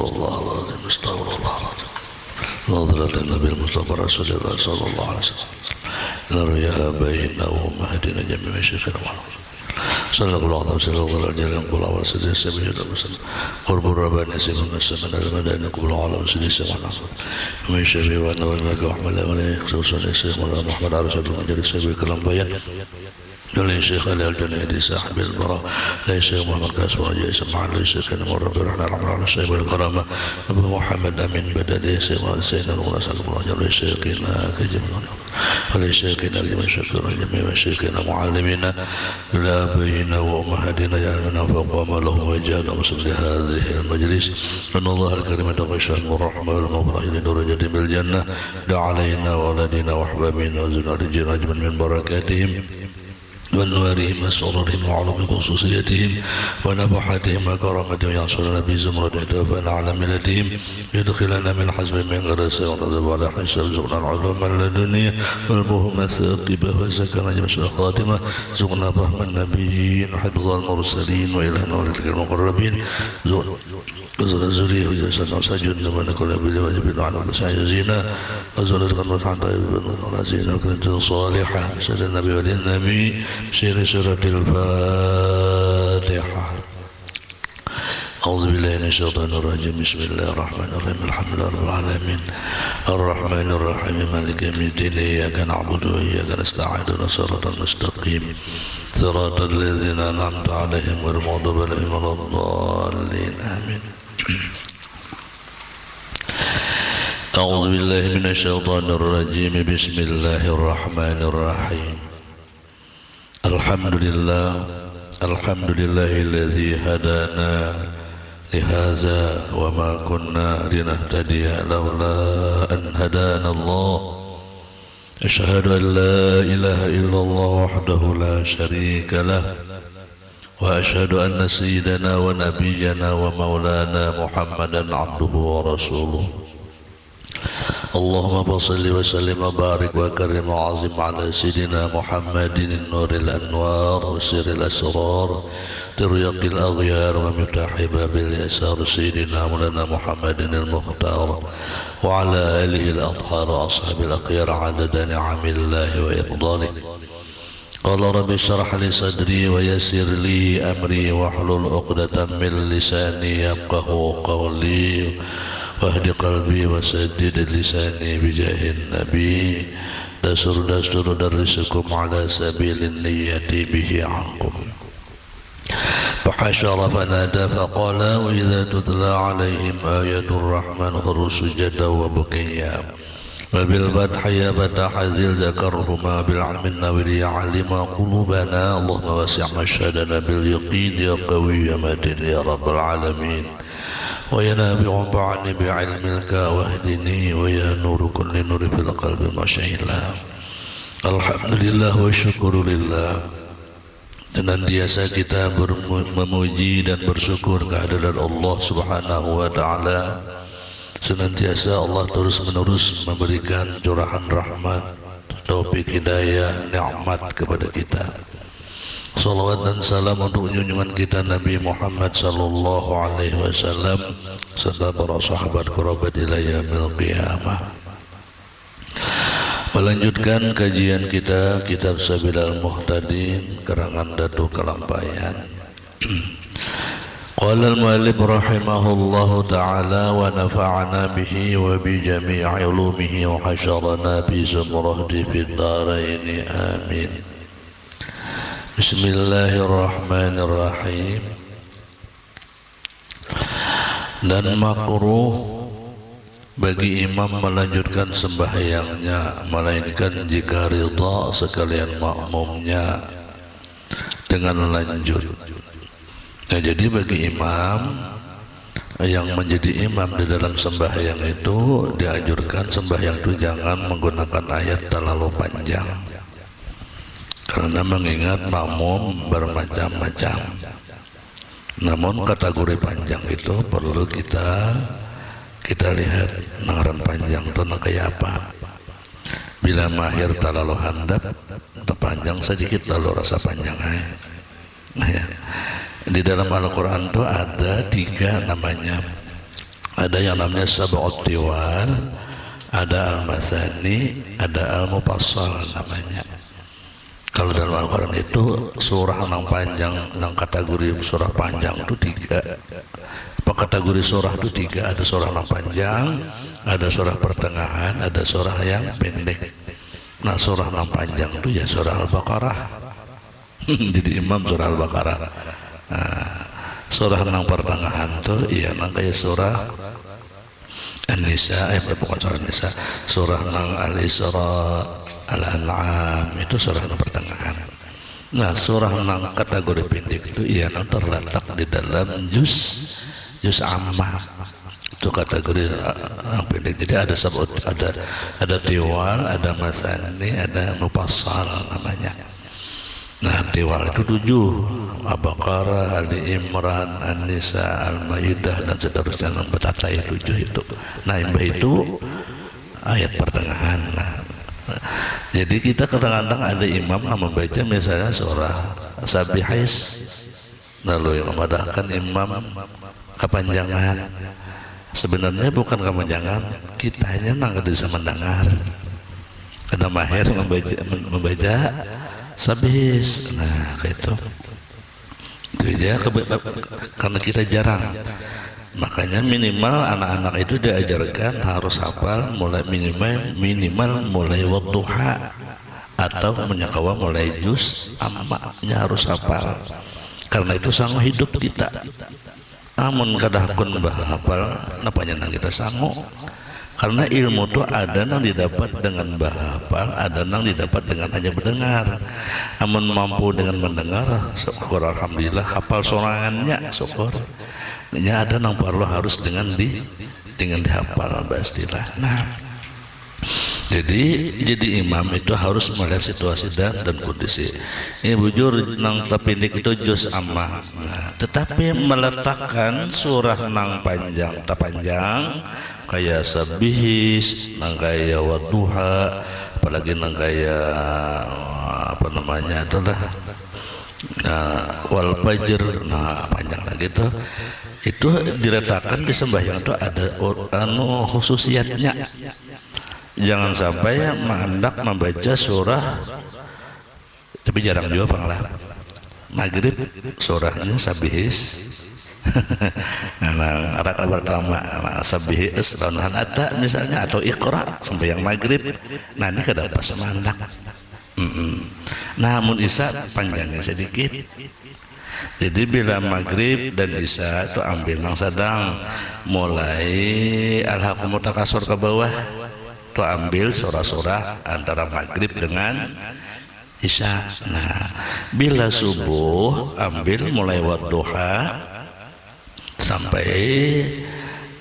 Astagfirullahaladzim, astagfirullahaladzim. نظرة للنبي المصطفى رسول الله صلى الله عليه وسلم نريها بيننا ومهدنا جميع شيخنا محمد صلى الله عليه وسلم وعلى جل قل على سيدنا سبيل المسلم قرب الرباني سيدنا السماء المدائن قل على سيدنا محمد من شفي وانا والملك واحمد ولا خصوصا الشيخ محمد على سيد المجلس سبيل كلام بيان لا شيخ علي الجنيدي صاحب البراء لا شيخ محمد قاسم رجاء سمع لا شيخ مر برحنا العمر على الشيخ الكرامه ابو محمد امين بدل سيدنا المناسب رجاء لا شيخنا كجمال ولا شيخنا لمن شكر جميع شيخنا معلمين لا بيننا وامهاتنا جعلنا فقام لهم وجعل مسلم هذه المجلس ان الله الكريم تغشى الرحمه والمغفره لدرجه بالجنه دع علينا واولادنا واحبابنا وزوجنا اجمعين من بركاتهم ونوارهم وسرورهم وعلوم خصوصيتهم ونبحاتهم وكرامتهم يعصرنا بزمرة توفانا على ملتهم يدخلنا من حزب من غرس ونذب على حساب زغنا العلوم اللدنية والبهم الثاقبة وزكنا جمس الخاتمة زغنا فهم النبيين وحفظ المرسلين وإلهنا ولتك المقربين زريه جسنا وسجدنا من كل بلي وجبنا عن وسعيزينا وزلت قنوة عن طيب ونزينا وكنت صالحة سيد النبي وللنبي سير سورة الفاتحة. أعوذ بالله من الشيطان الرجيم. بسم الله الرحمن الرحيم. الحمد لله رب العالمين الرحمن الرحيم مالك يوم الدين إياك نعبد وإياك نستعين اهدنا الصراط المستقيم صراط الذين أنعمت عليهم غير المغضوب عليهم ولا الضالين آمين. أعوذ بالله من الشيطان الرجيم. بسم الله الرحمن الرحيم. الحمد لله الذي هدانا لهذا وما كنا لنهتدي لولا أن هدانا الله. أشهد أن لا إله إلا الله وحده لا شريك له وأشهد أن سيدنا ونبينا ومولانا محمدا عبده ورسوله. اللهم صل وسلم وبارك وكرم وعظم على سيدنا محمد النور الأنوار وسر الأسرار تريق الأغيار ومفتاح باب اليسار سيدنا مولانا محمد المختار وعلى آله الأطهار وأصحاب الأخيار عدد نعم الله وإفضاله. قال رب اشرح لي صدري ويسر لي أمري واحلل عقدة من لساني يفقه قولي واهد قلبي وسدد لساني بجاه النبي. دستور درسكم على سبيل النية به عنكم. فحشر فنادى فقال وإذا تتلى عليهم آية الرحمن خروا سجدا وبكيا وبالفتح يا فتح زل ذكرهما بالعلم النور يعلم قلوبنا. اللهم وسع مشهدنا باليقين يا قوي يا متين يا رب العالمين. ويا نافع انفعني بعلمك واهدني ويا نور كل نور في القلب ما شهلا. الحمد لله والشكر لله. Senantiasa kita memuji dan bersyukur kehadiran Allah Subhanahu wa taala. Senantiasa Allah terus menerus memberikan curahan rahmat, taufik hidayah, nikmat kepada kita. Salawat dan salam untuk junjungan kita Nabi Muhammad sallallahu alaihi wasallam serta para sahabat kerabat ila yaumil qiyamah. Melanjutkan kajian kita kitab Sabilal Muhtadin karangan Datuk Kalampayan. Qala al-muallif rahimahullahu ta'ala wa nafa'ana bihi wa bi jami'i ulumihi wa hasyarana bi zumrati fid dharain amin. Bismillahirrahmanirrahim. Dan makruh bagi imam melanjutkan sembahyangnya melainkan jika ridha sekalian makmumnya dengan lanjut. Nah, jadi bagi imam yang menjadi imam di dalam sembahyang itu dianjurkan sembahyang itu jangan menggunakan ayat terlalu panjang. Karena mengingat makmum bermacam-macam. Namun kategori panjang itu perlu kita lihat nangaran panjang itu kayak apa. Bila mahir terlalu handap, terpanjang sedikit lalu rasa panjang. Di dalam Al-Quran itu ada 3 namanya Ada yang namanya sab'ut tiwal, ada al-masani, ada al-mufassal namanya. Kalau dalam Al-Quran itu surah yang panjang, yang kategori surah panjang itu 3. Apa kategori surah itu 3? Ada surah yang panjang, ada surah pertengahan, ada surah yang pendek. Nah, surah yang panjang itu ya surah Al-Baqarah. Jadi imam surah Al-Baqarah. Nah, surah yang pertengahan itu ya kayak surah An-Nisa, bukan surah An-Nisa, surah Al-Isra, Al-An'am, itu surah yang pertengahan. Nah, surah yang kategori pendek itu ia terletak di dalam juz ammah. Itu kategori yang pendek. Jadi ada sab'ut, ada tiwal, ada masani, ada mufassal namanya. Nah, tiwal itu 7, Al-Baqarah, Ali Imran, An-Nisa, Al-Maidah dan seterusnya, yang bertata 7 itu. Nah, itu ayat pertengahan. Nah, jadi kita kadang-kadang ada imam yang membaca misalnya surah Sabihis, lalu yang memadahkan imam kepanjangan. Sebenarnya bukan kepanjangan, kitanya nggak bisa mendengar. Karena mahir membaca Sabihis. Nah, kayak itu aja karena kita jarang. Makanya minimal anak-anak itu diajarkan harus hafal mulai minimal mulai wadduha atau menyakawa mulai juz amma-nya harus hafal. Karena itu sanggup hidup kita. Namun kadahkun hafal napanya nang kita sanggup. Karena ilmu itu ada yang didapat dengan bahafal, ada yang didapat dengan hanya mendengar. Namun mampu dengan mendengar, syukur alhamdulillah, hafal sorangannya syukur. Ya ada yang perlu harus dengan dihafal istilah. Nah, jadi imam itu harus melihat situasi dan kondisi. Ini bujur nang tapindik itu juz ammah. Nah, tetapi meletakkan surah nang panjang kayak Sabihis, nang kayak Wadduha, apalagi nang kayak apa namanya adalah wal fajr, nah panjang lagi tuh. Itu diletakkan di sembahyang itu ada khususiyatnya. Jangan sampai hendak membaca surah, tapi jarang juga panglah maghrib surahnya Sabihis. Nah, rakaat pertama Sabihis lawan ada misalnya, atau Iqra sembahyang maghrib. Nah, ini kada pas mandak. Namun Isya panjangnya sedikit. Jadi bila maghrib dan Isya itu ambil nang sedang, mulai Alhaqumut Takasur ke bawah itu ambil surah-surah antara maghrib dengan Isya. Nah, bila subuh ambil mulai Wadduha sampai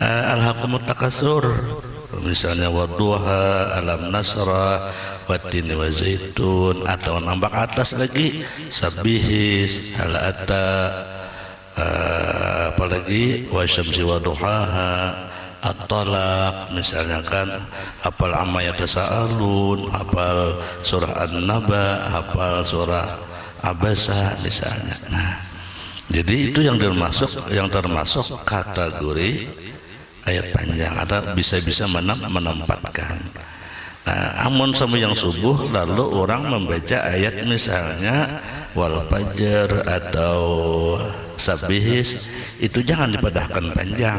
Alhaqumut Takasur, misalnya Wadduha, Alam Nasra, Wattini wa Zaitun, atau nambah atas lagi Sabihis, Hal Ata, apalagi wa Syamsi wa Duhaha, At-Talaq, misalnya kan hafal Amma Yatasaalun, hafal surah An-Naba, hafal surah Abasa misalnya. Nah, jadi itu yang termasuk kategori ayat panjang, ada bisa menempatkan. Nah, amun sama yang subuh lalu orang membaca ayat misalnya wal fajr atau Sabihis, itu jangan dipadahkan panjang.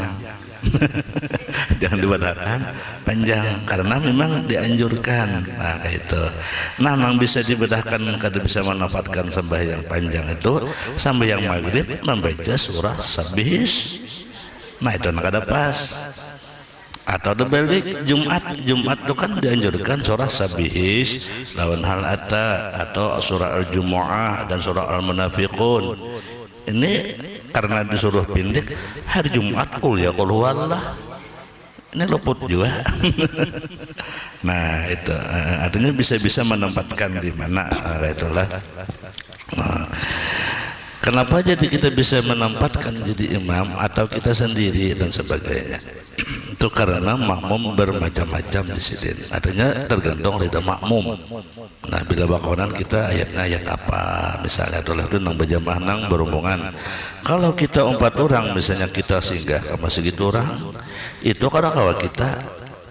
Jangan dipadahkan panjang karena memang dianjurkan. Nah, itu. Nah, memang bisa dibedahkan kada bisa menempatkan sembahyang panjang itu sembahyang maghrib membaca surah Sabihis. Nah, itu kada pas. Atau dibalik Jumat itu kan dianjurkan surah Sabihis lawan Hal Ata atau surah Al-Jumu'ah dan surah Al-Munafiqun. Ini karena disuruh pendek hari Jumat qul ya qul huwallah. Ini luput juga. Nah, itu artinya bisa menempatkan di mana itulah. Nah, kenapa jadi kita bisa menempatkan jadi imam atau kita sendiri dan sebagainya. Itu karena makmum bermacam-macam di sini. Artinya tergantung dari makmum. Nah, bila bakalan kita ayatnya ayat apa, misalnya adalah itu nang berjamaah nang berhubungan. Kalau kita 4 orang, misalnya kita singgah sama segitu orang, itu kadang kawa kita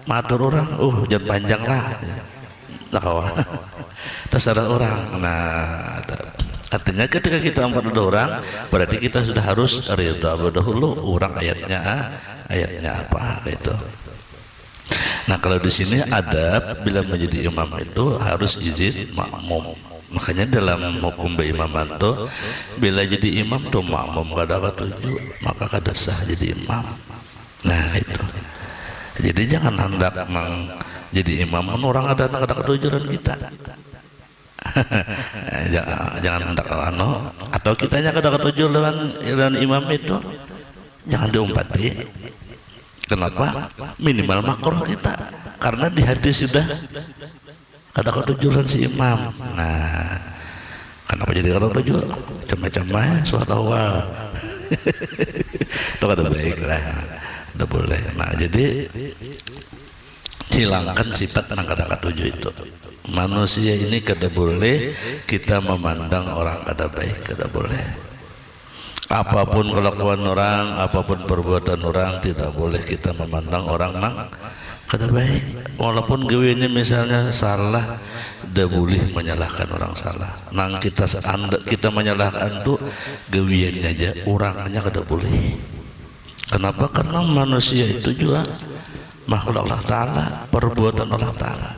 matur orang, jangan panjang lah. Nah, kawa terserah orang. Nah, artinya ketika kita 4 orang, berarti kita sudah harus ridha dahulu orang ayatnya apa gitu. Nah, kalau di sini adab bila menjadi imam itu harus izin makmum. Makanya dalam hukum berimaman tuh bila jadi imam tuh makmum kada ketujuh, maka kada sah jadi imam. Nah, itu. Jadi jangan hendak jadi imam orang ada kada ketujuh dan kita. jangan hendak atau kitanya kada ketujuh dengan imam itu jangan diumpati. Kenapa? Minimal makruh kita, karena di hadis sudah kada ketujuan si imam. Nah, kenapa jadi kada ketujuh? Macam-macam suatu awal. Itu kada baik lah, tidak boleh. Nah, jadi hilangkan sifat yang kada ketujuh itu. Manusia ini kada boleh kita memandang orang kada baik, kada boleh. Apapun kelakuan orang, apapun perbuatan orang, tidak boleh kita memandang orang nang kada baik. Walaupun gawinya misalnya salah, tidak boleh menyalahkan orang salah. Nang kita menyalahkan tuh gawiannya aja, orangnya kada boleh. Kenapa? Karena manusia itu juga makhluk Allah Ta'ala, perbuatan Allah Ta'ala.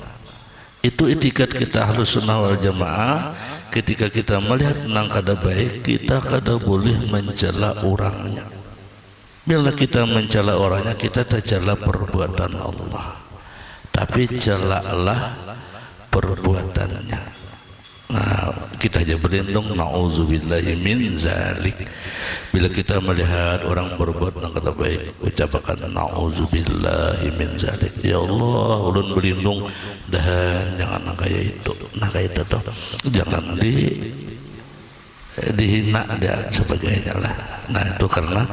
Itu etikat kita Ahlus Sunnah wal Jamaah. Ketika kita melihat nang kada baik, kita kada boleh mencela orangnya. Bila kita mencela orangnya, kita tercela perbuatan Allah, tapi celalah perbuatannya. Nah, kita aja berlindung, na'udzubillahi min zalik. Bila kita melihat orang berbuat yang kada baik, ucapkan na'udzubillahi min zalik. Ya Allah, ulun berlindung dan jangan kayak itu. Nah, kayak itu toh jangan dihina dan sebagainya lah. Nah, itu karena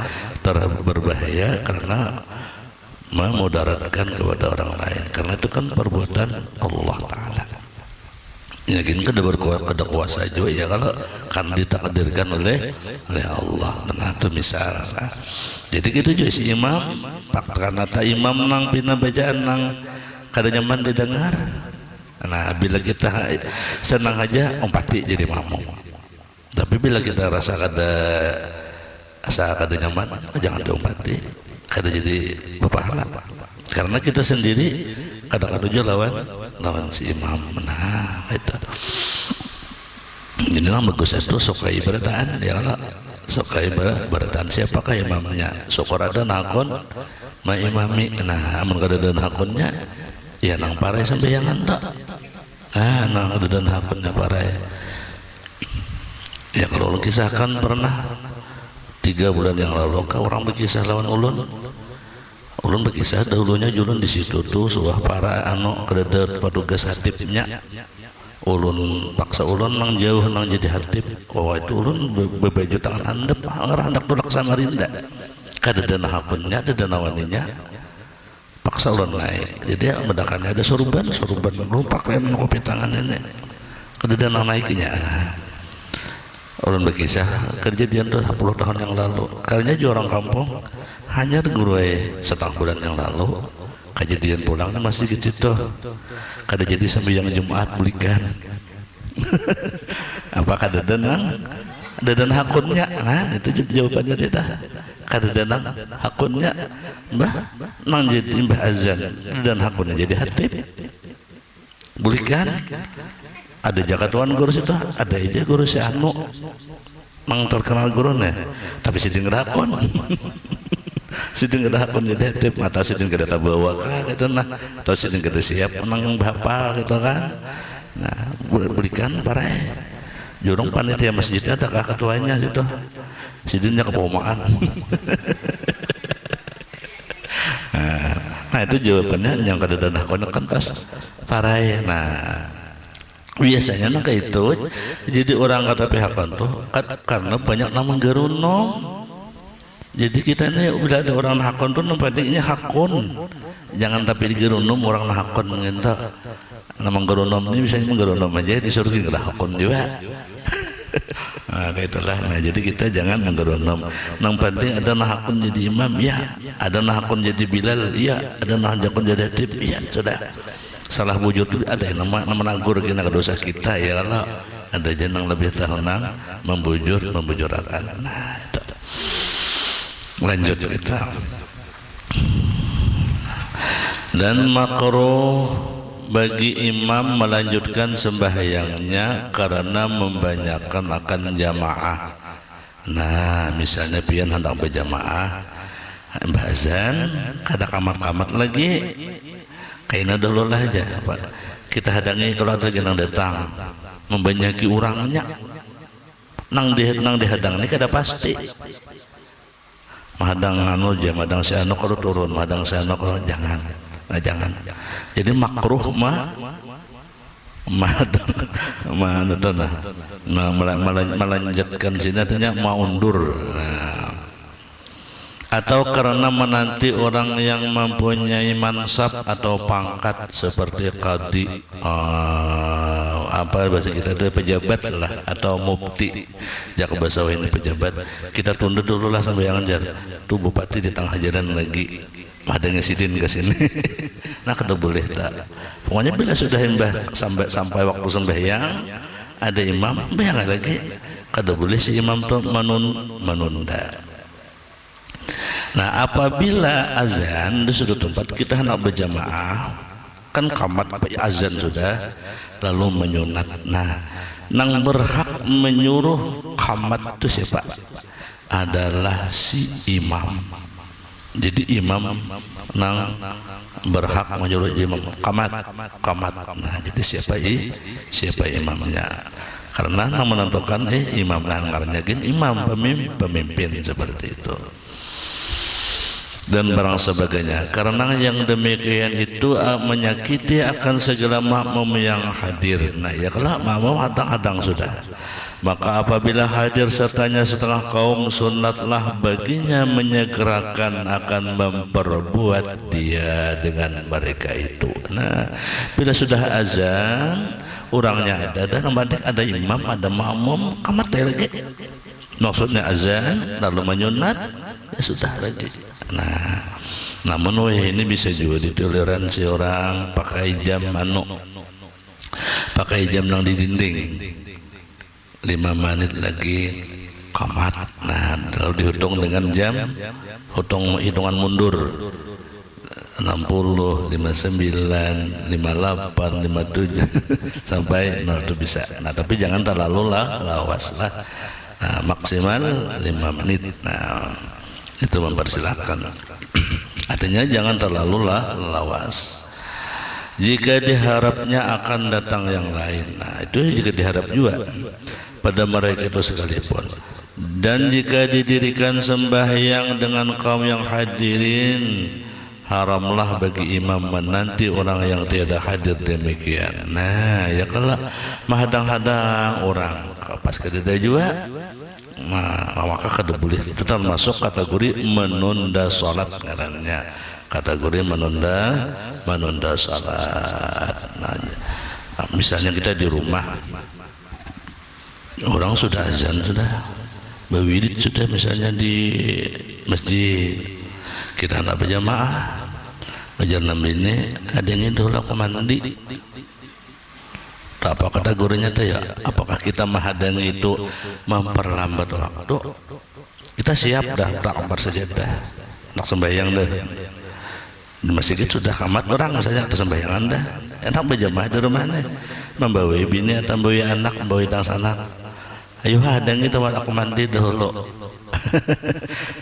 berbahaya, karena memudaratkan kepada orang lain, karena itu kan perbuatan Allah Ta'ala. Yakin kada ada kuasa juga ya kalau kan ditakdirkan oleh Allah. Nah, itu misal. Nah, jadi gitu juga si imam, karena tak imam nang pina bacaan nang kada nyaman didengar. Nah, bila kita senang aja umpati jadi makmum. Tapi bila kita rasa kada nyaman, jangan diumpati, kada jadi berpahala. Karena kita sendiri kadang-kadang lawan si imam. Nah, itu. Inilah bagus itu sokai beradaan ya Allah. Sokai beradaan siapakah imamnya? Syukur ada nakon ma imami. Nah, amun kada ada nakonnya ya nang parai sembayangan tak. Nah, nang ada nakonnya parai. Ya kalau kisahkan pernah 3 bulan yang lalu orang berkisah lawan ulun berkisah dahulunya julun di situ tuh suah para kedadat petugas hatibnya. Ulun paksa ulun nang jauh nang jadi hatib. Itu ulun bebaju tangan handap ngerandak tulak Samarinda. Kadada hapunnya, ada nawaninya. Paksa ulun naik. Jadi medakannya ada sorban lu pakai kopi tangan ini. Kadada naiknya. Ulun berkisah kejadian tuh 10 tahun yang lalu. Kalinya juga orang kampung hanya guru setahun bulan yang lalu kejadian pulangnya masih kecil tuh. Kada jadi sembahyang Jumat belikan. Apa kada dan hakunnya? Nah, itu jawabannya dia dah. Kada dan hakunnya mbah nang jadi mbah azan dan hakunnya jadi hatib. Belikan. Ada jakatuan guru situ, ada aja guru si anu nang terkenal gurunya, tapi sidin ngerakon. Sidin ngerakon jadi hatib, atau sidin kada bawa gitu nah, atau sidin kada siap nang bahapal gitu kan. Nah, belikan parai. Jurung panitia masjidnya ada ketuanya situ. Sidinnya kepomaan. Nah, itu jawabannya yang kada dan hakon kan pas parai. Nah, biasanya nak itu jadi orang kata pihak tuh karena banyak nama gerunong Jadi kita ini bila ada orang hakon tuh pentingnya hakon. Jangan tapi digeronom orang hakon mengentak. Nama geronom ini bisa menggeronom aja disuruh kita hakon juga. Nah, itulah. Nah, jadi kita jangan menggeronom. Yang penting ada hakon jadi imam, ya. Ada hakon jadi bilal, ya. Ada hakon jadi hatib, ya. Sudah. Salah wujud ada yang nama nagur kena dosa kita ya Allah. Ada jenang lebih tahu nang membujurakan. Nah, itu. Lanjut kita. Dan makruh bagi imam melanjutkan sembahyangnya karena membanyakan akan jamaah. Nah, misalnya pian hendak berjamaah, mbah azan, kada kamat-kamat lagi, kayaknya dulu lah aja. Kita hadangi kalau ada yang datang, membanyaki orangnya, nang dihadang ini kada pasti. Mahadang anu aja, mahadang si anu kalau turun, mahadang si anu kalau jangan. Nah, jangan. Jadi makruh melanjutkan sini artinya maundur. Nah, atau karena menanti orang yang mempunyai mansab atau pangkat seperti qadi, apa bahasa kita itu pejabat lah, atau mufti. Jak bahasa ini pejabat. Kita tunda dulu lah sampai yang jar. Tuh bupati di tengah jalan lagi. Ada ngesidin ke sini. Nah, kada boleh tak. Pokoknya bila sudah mbah sampai waktu sembahyang ada imam, bayang lagi. Kada boleh si imam tu menunda. Nah, apabila azan di suatu tempat kita hendak berjamaah, kan kamat azan sudah, lalu menyunat. Nah, nang berhak menyuruh kamat itu siapa? Adalah si imam. Jadi imam nang berhak menyuruh imam kamat. Nah, jadi siapa imamnya? Karena nang menentukan imam nang ngarannya imam pemimpin seperti itu. Dan barang sebagainya. Karena yang demikian itu menyakiti akan segala makmum yang hadir. Nah, ya kalau makmum hadang-hadang sudah. Maka apabila hadir sertanya setengah kaum, sunatlah baginya menyegerakan akan memperbuat dia dengan mereka itu. Nah, bila sudah azan, orangnya ada dan ada imam, ada makmum, kamat lagi. Maksudnya azan lalu menyunat, ya sudah lagi. Nah, namun ini bisa juga ditoleransi orang pakai jam pakai jam yang di dinding. 5 menit lagi kamat. Nah, lalu dihitung dengan jam, hitungan mundur 60, 59, 58, 57 sampai 0 itu bisa. Nah, tapi jangan terlalu lawas lah. Nah, maksimal 5 menit. Nah, itu mempersilahkan. Artinya jangan terlalu lawas. Jika diharapnya akan datang yang lain, nah itu jika diharap juga pada mereka itu sekalipun. Dan jika didirikan sembahyang dengan kaum yang hadirin, haramlah bagi imam menanti orang yang tiada hadir demikian. Nah, ya kalau menghadang-hadang orang pas kededa juga, nah maka kada boleh. Itu termasuk kategori menunda salat ngarannya. Kategori menunda salat. Nah, misalnya kita di rumah, orang sudah azan, sudah berwirid, sudah misalnya di masjid, kita hendak berjamaah, ajar 6 ini ada yang dulu aku mandi. Apa kategorinya tuh ya? Apakah kita menghadang itu memperlambat waktu? Kita siap dah, tak bersejadah, nak sembahyang dah. Di masjid sudah kamat orang misalnya kesembayangan dah, enak berjamaah di rumah nih, membawa bini atau membawa anak, membawa anak. Ayo hadang itu aku mandi dahulu.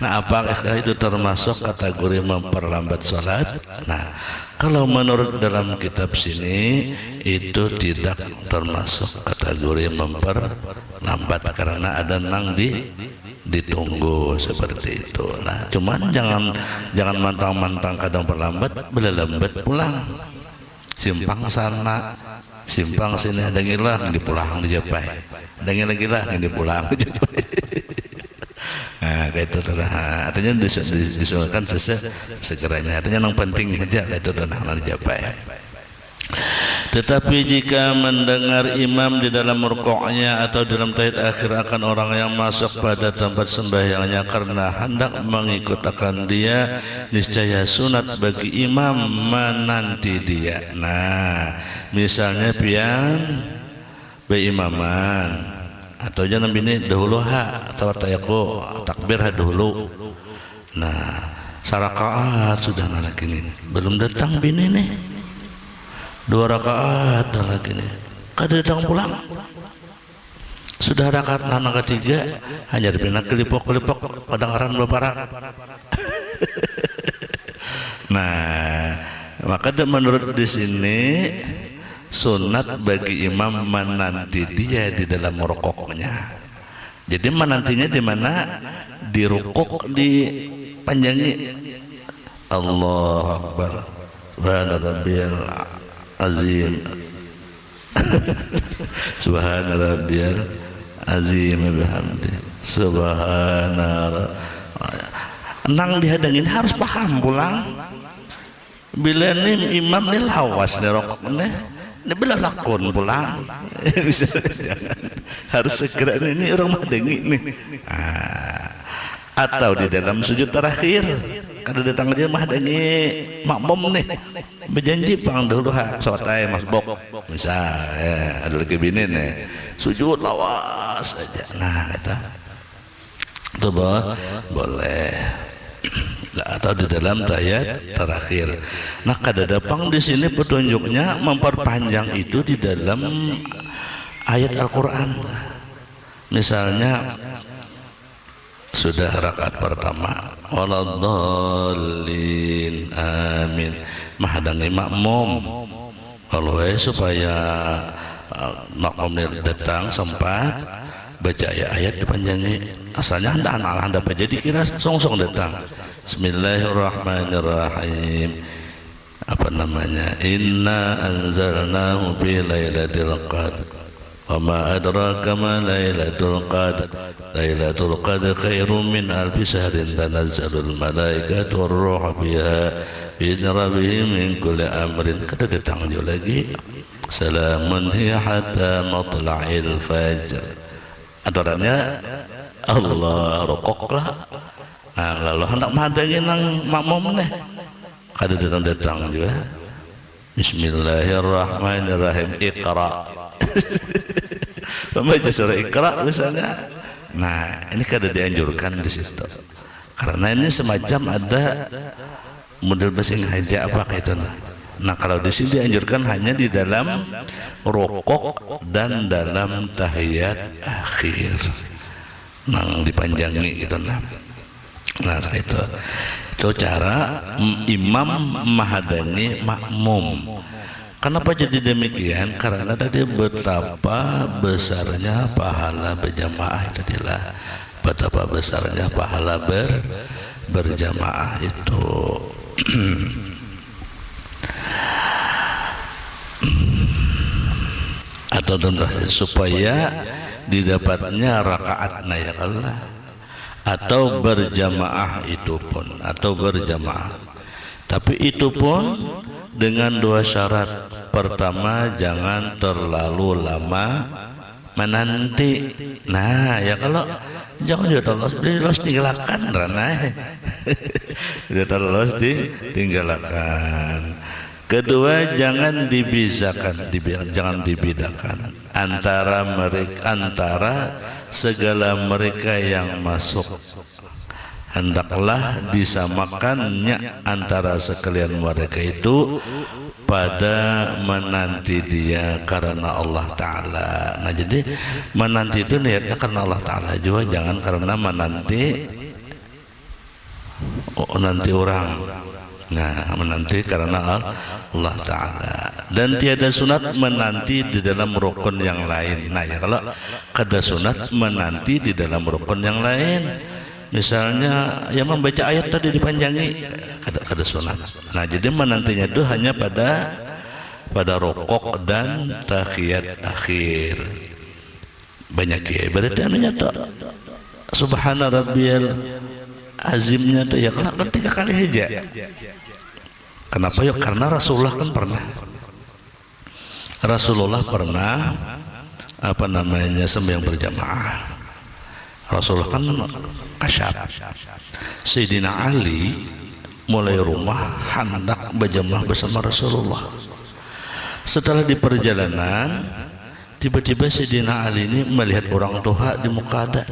Nah, apakah itu termasuk kategori memperlambat salat? Nah, kalau menurut dalam kitab sini itu tidak termasuk kategori memperlambat karena ada nang ditunggu seperti itu. Nah, cuman jangan mantang-mantang kadang perlambat, bila lambat pulang. Simpang sana, simpang sini, ada ngilah dipulang di Japai. Ada ngilah dipulang di Japai. Nah, Nah, kayak itu artinya disunahkan segeranya. Artinya yang penting saja kayak itu dan dicapai. Tetapi jika mendengar imam di dalam rukuknya atau dalam tahiyat akhir akan orang yang masuk pada tempat sembahyangnya karena hendak mengikut akan dia, niscaya sunat bagi imam menanti dia. Nah, misalnya pian beimaman atau jangan bini dahulu atau tayaku takbir dahulu. Nah, sarakaat sudah lagi ini belum datang bini nih. 2 rakaat dah lagi nih. Kada datang pulang. Sudah rakaat anak ketiga hanya dipindah kelipok padangaran beparak. Nah, maka menurut di sini sunat bagi imam menanti dia di dalam rukuknya. Jadi menantinya di mana? Di rukuk dipanjangi. Allahu Akbar. Subhana rabbiyal azim. Subhana rabbiyal azim bihamdi. Subhana. Nang dihadangin harus paham pulang. Bila ni imam ni lawas ni rokok ni, ni bila lakon pulang. Bisa harus segera ini orang mahadangi ni. Atau di dalam sujud terakhir kada datang dia mahadangi makmum nih berjanji pang dahulu sotai masbok misal ya ada lagi bini nih sujud lawas saja. Nah kata itu boleh atau di dalam tahiyat terakhir. Nah kada datang di sini petunjuknya memperpanjang itu di dalam ayat Al-Quran. Misalnya sudah rakaat pertama waladhdallin amin mahadangi makmum kalau supaya makmumnya datang sempat baca ayat dipanjangi. Asalnya anda baca dikira song-song datang. Bismillahirrahmanirrahim. Apa namanya? Inna anzalnahu fi lailatul qadr. Wa ma adraka ma lailatul qadr. Lailatul qadr khairum min alfi syahrin tanazzalul malaikatu war-ruhu fiha bi'izni rabbihim min kulli amrin. Kada datang juga lagi. Salamun hiya hatta matla'il fajr. Adorannya Allah rokok lah. Nah, lalu hendak madangin nang makmum nih. Kada datang juga. Bismillahirrahmanirrahim. Iqra. Membaca surah Iqra misalnya. Nah, ini kada dianjurkan di situ. Karena ini semacam ada model basing haja apa kayak itu. Nah, kalau di sini dianjurkan hanya di dalam rukuk dan dalam tahiyat akhir. Nang dipanjangi gitu nah. Nah, itu cara imam menghadani makmum. Kenapa jadi demikian? Karena tadi betapa besarnya pahala berjamaah tadilah. Betapa besarnya pahala berjamaah itu. Atau supaya didapatnya rakaat ya Allah. Atau berjamaah itu pun, atau berjamaah. Tapi itu pun dengan 2 syarat. Pertama, jangan terlalu lama menanti. Nah, ya kalau jangan juga terlalu tinggalkan rana. Sudah terlalu ditinggalkan. Kedua, jangan dibedakan antara segala mereka yang masuk. Hendaklah disamakannya antara sekalian mereka itu pada menanti dia karena Allah Ta'ala. Nah, jadi menanti itu niatnya karena Allah Ta'ala juga, jangan karena menanti orang. Nah, menanti karena Allah Ta'ala. Dan tiada sunat menanti di dalam rukun yang lain. Nah, ya kalau kada sunat menanti di dalam rukun yang lain, misalnya yang membaca ayat tadi dipanjangi, kada sunat. Nah, jadi menantinya itu hanya pada rukuk dan tahiyat akhir. Banyak kiai berarti anunya tak subhana rabbiyal azimnya tuh ya kan 3 kali aja. Kenapa ya? Karena Rasulullah kan pernah apa namanya sembahyang berjamaah. Rasulullah kan kasyaf. Sayyidina Ali mulai rumah hendak berjamaah bersama Rasulullah. Setelah di perjalanan, tiba-tiba Sayyidina Ali ini melihat orang tua di muka ada.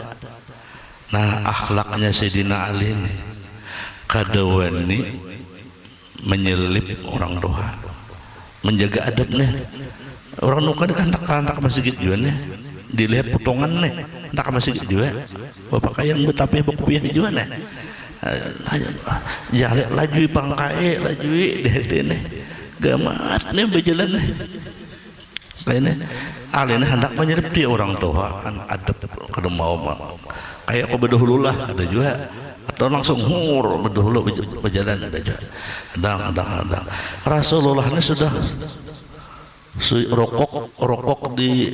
Nah, akhlaknya Sayyidina Ali ini kadawani menyelip orang tua, menjaga adabnya. Orang nuka kan tak masjid juga nih, dilihat potongan nih, tak masjid juga. Bapak kayang betapi bakupiah juga nih. Jalek laju bangkai laju deh nih, gamat nih berjalan nih. Kayaknya alina hendak menyelip dia orang tua kan adab kada mau kayak kau berdahulu lah ada juga, atau langsung berdahulu berjalan ada juga. Ada. Rasulullah ini sudah rokok di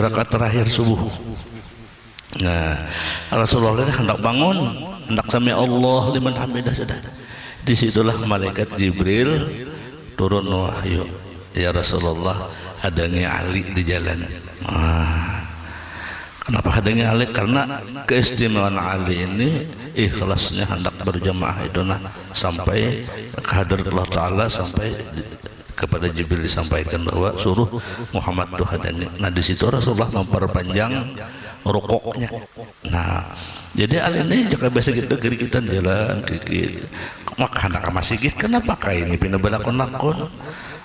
rakaat terakhir subuh. Nah, Rasulullah ini hendak bangun, hendak sami Allah liman hamidah sudah. Disitulah malaikat Jibril turun wahyu. Ya Rasulullah, hadangnya Ali di jalan. Kenapa hadangnya Ali? Karena keistimewaan Ali ini ikhlasnya hendak berjamaah itu sampai kehadirat Allah Ta'ala, sampai kepada Jibril disampaikan bahwa suruh Muhammad tuh hadangi. Nah di situ Rasulullah memperpanjang rukuknya. Nah jadi Ali ini jika biasa gitu geri kita jalan kikit maka hendak masih gitu kenapa kayak ini pindah balakon-lakon.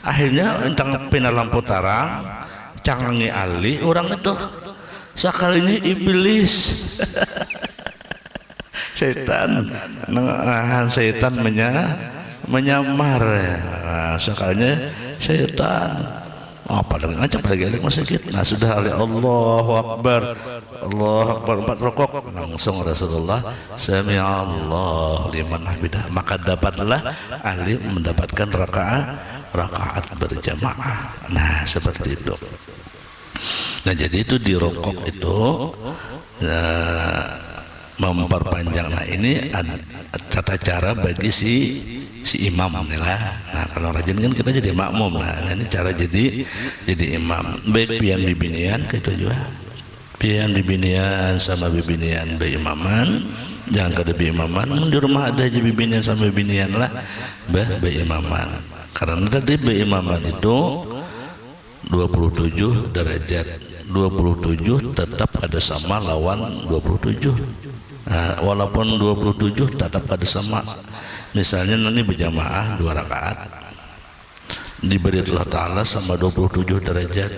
Akhirnya entang pindah lampu tarang cangangi Ali orang itu sekalinya iblis setan menyamar ya. Nah, sekalinya syaitan apa lagi ngacap lagi masjid. Nah sudah oleh Allahu Akbar 4 rukuk langsung Rasulullah sami'a Allah liman hamidah, maka dapatlah ahli mendapatkan rakaat berjamaah. Nah seperti itu. Nah jadi itu di rukuk itu memperpanjang. Nah ini tata cara bagi si imam inilah. Nah kalau rajin kan kita jadi makmum. Nah ini cara jadi imam. Baik pian bibinian kita juga. Pian bibinian sama bibinian beimaman. Jangan kada beimaman. Di rumah ada aja bibinian sama bibinian lah. Beimaman. Karena tadi beimaman itu 27 derajat. 27 tetap ada sama lawan 27. Nah, walaupun 27 tetap ada sama. Misalnya nanti berjamaah 2 rakaat diberi Allah Ta'ala sama 27 derajat.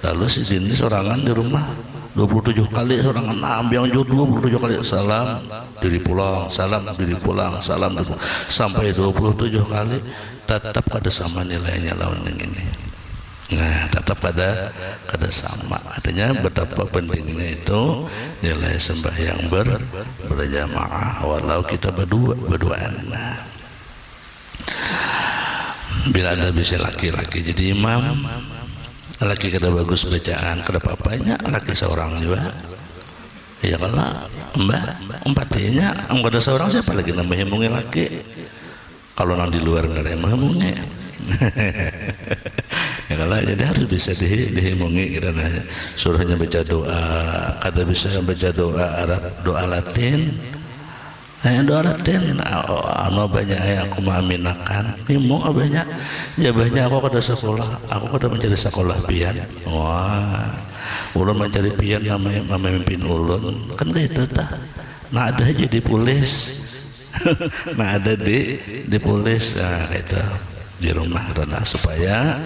Lalu si jenis sorangan di rumah 27 kali sorangan ambil 27 kali salam diri pulang, salam diri pulang, salam diri pulang, sampai 27 kali tetap ada sama nilainya lawan yang ini. Nah tetap ada sama. Artinya betapa pentingnya itu nilai sembahyang berjamaah walau kita berduaan. Nah, bila ada bisa laki-laki jadi imam, laki kada bagus bacaan kada papanya, laki seorang juga ya kalau empatinya ada seorang siapa lagi nambahnya mungkin laki kalau nang di luar nggak ada mungkin ya kalau jadi harus bisa dihimungi kita nanya suruhnya baca doa, kada bisa baca doa Arab, doa Latin. Nah doa Latin anu banyak aku maaminakan himung banyak ya banyak aku kada sekolah, aku kada mencari sekolah pian. Wah ulun mencari pian namanya memimpin ulun kan gitu dah. Nah ada aja di pulis nah ada di pulis itu di rumah karena supaya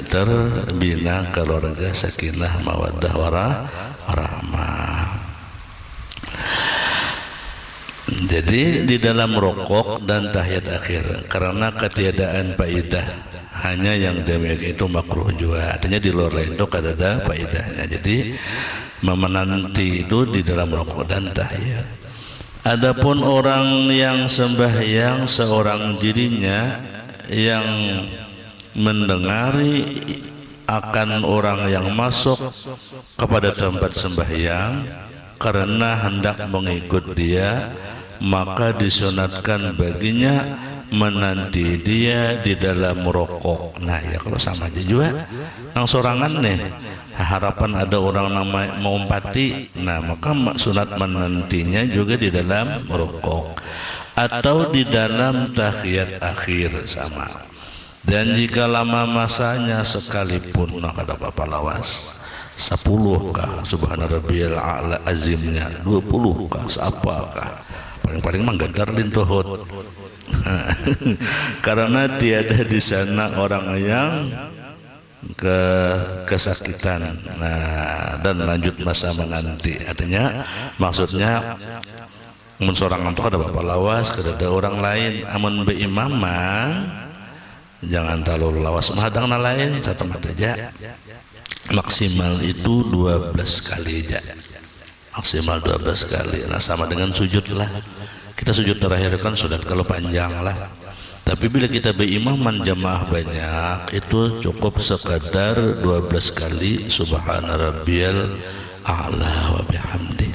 terbina keluarga sakinah mawaddah warahmah. Jadi di dalam rokok dan tahiyat akhir karena ketiadaan faedah hanya yang demikian itu makruh juga. Artinya di luar itu kada ada faedahnya. Jadi memenanti itu di dalam rokok dan tahiyat. Adapun orang yang sembahyang seorang dirinya yang mendengari akan orang yang masuk kepada tempat sembahyang karena hendak mengikut dia, maka disunatkan baginya menanti dia di dalam rokok. Nah ya kalau sama aja juga nang sorangan nih harapan ada orang nama mau pati, nah maka sunat menantinya juga di dalam rokok atau di dalam tahiyat akhir sama. Dan jika lama masanya sekalipun, nah kada apa-apa lawas 10 kah subhana rabbiyal a'la azimnya, 20 kah, seapakah, paling-paling manggadar lintuhut. Karena tiada di sana orang yang kesakitan. Nah, dan lanjut masa menanti. Artinya maksudnya mun sorangan tuh ada bapak lawas, kada ada orang lain. Amun beimamang jangan terlalu lawas menghadang na lain, satu mata aja. Maksimal itu 12 kali aja. Maksimal 12 kali. Nah, sama dengan sujud lah. Kita sujud terakhir kan sudah kalau panjang lah. Tapi bila kita berimaman jamaah banyak, itu cukup sekadar 12 kali subhana rabbiyal a'la wa bihamdi.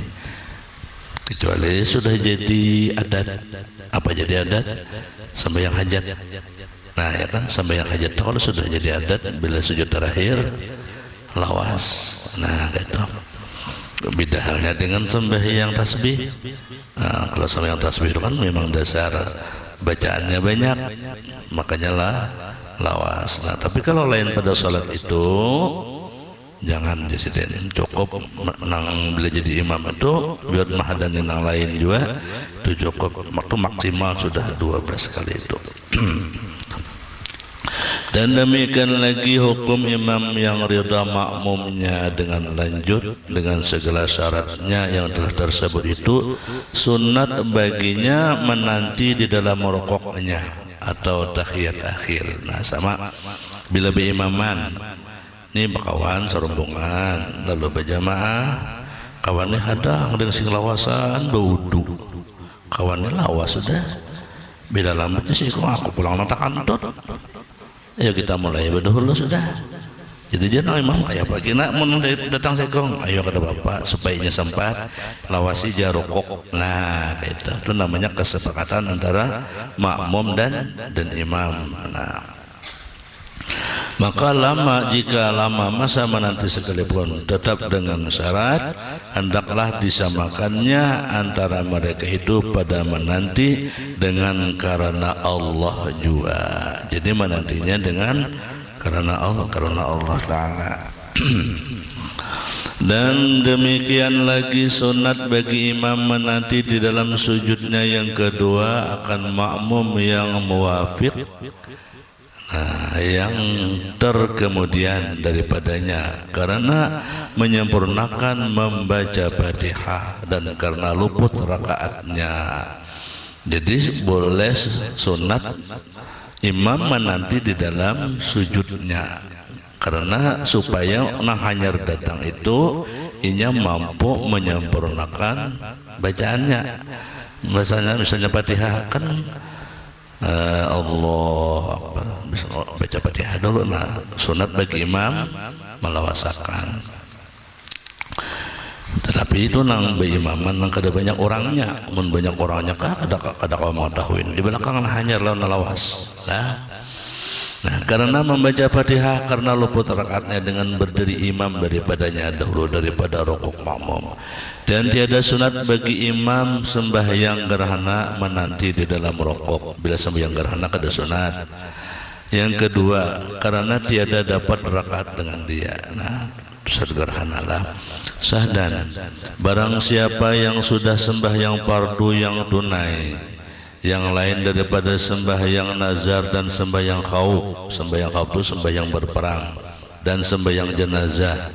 Kecuali sudah jadi adat. Apa jadi adat? Sembahyang hajat. Nah ya kan, sembahyang hajat kalau sudah jadi adat, bila sujud terakhir lawas. Nah gitu. Beda halnya dengan sembahyang tasbih. Nah, kalau sembahyang tasbih itu kan memang dasar bacaannya banyak, makanya lah lawas. Nah, tapi kalau lain pada sholat itu jangan disiden, cukup nang bila jadi imam itu biar mahadani nang lain juga itu cukup, waktu maksimal sudah 12 kali itu. Dan demikian lagi hukum imam yang ridha makmumnya dengan lanjut dengan segala syaratnya yang telah tersebut itu sunat baginya menanti di dalam rokoknya atau tahiyat akhir. Nah sama bila berimaman ini bakawan serombongan lalu berjamaah, kawannya hadang dengan sing lawasan baudu, kawannya lawas sudah bila lambatnya sih kok aku pulang nonton kantor. Ayo kita mulai berdahulu sudah. Jadi jangan imam kayak pagi nak mau datang sekong. Ayo kata bapak supaya sempat lawasi jarokok. Nah itu namanya kesepakatan antara makmum dan imam. Nah maka lama jika lama masa menanti sekalipun tetap dengan syarat hendaklah disamakannya antara mereka itu pada menanti dengan karena Allah juga. Jadi menantinya dengan karena Allah Ta'ala. Dan demikian lagi sunat bagi imam menanti di dalam sujudnya yang kedua akan makmum yang muwafiq, nah, yang terkemudian daripadanya karena menyempurnakan membaca Fatihah dan karena luput rakaatnya. Jadi boleh sunat imam menanti di dalam sujudnya karena supaya nah hanyar datang itu inya mampu menyempurnakan bacaannya. Misalnya Fatihah kan Allah Akbar, bisa baca Fatihah dulu. Nah sunat bagi imam melawasakan. Tetapi itu nang berimaman nang kada banyak orangnya, mun banyak orangnya kada kau mau tahuin di belakang hanya lawan lawas lah. Nah karena membaca Fatihah karena luput rakaatnya dengan berdiri imam daripadanya dahulu daripada rukuk makmum. Dan tiada sunat bagi imam sembahyang gerhana menanti di dalam rokok. Bila sembahyang gerhana kada sunat. Yang kedua karena tiada dapat rakaat dengan dia. Nah sunat gerhana lah. Sahdan barang siapa yang sudah sembahyang fardu yang tunai, yang lain daripada sembahyang nazar dan sembahyang khauf. Sembahyang khauf itu sembahyang berperang dan sembahyang jenazah.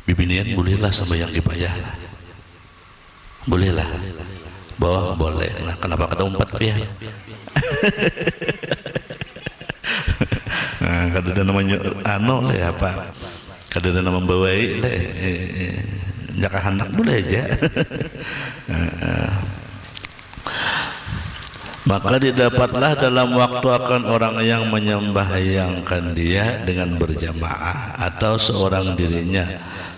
Bibinian bolehlah sembahyang kipayah lah. Bolehlah. Bawah boleh. Nah, kenapa kada umpat pihak? Nah, kada ada namanya le apa? Kada ada nama bawai le. Jaka hendak boleh aja. Maka didapatlah dalam waktu akan orang yang menyembahyangkan dia dengan berjamaah atau seorang dirinya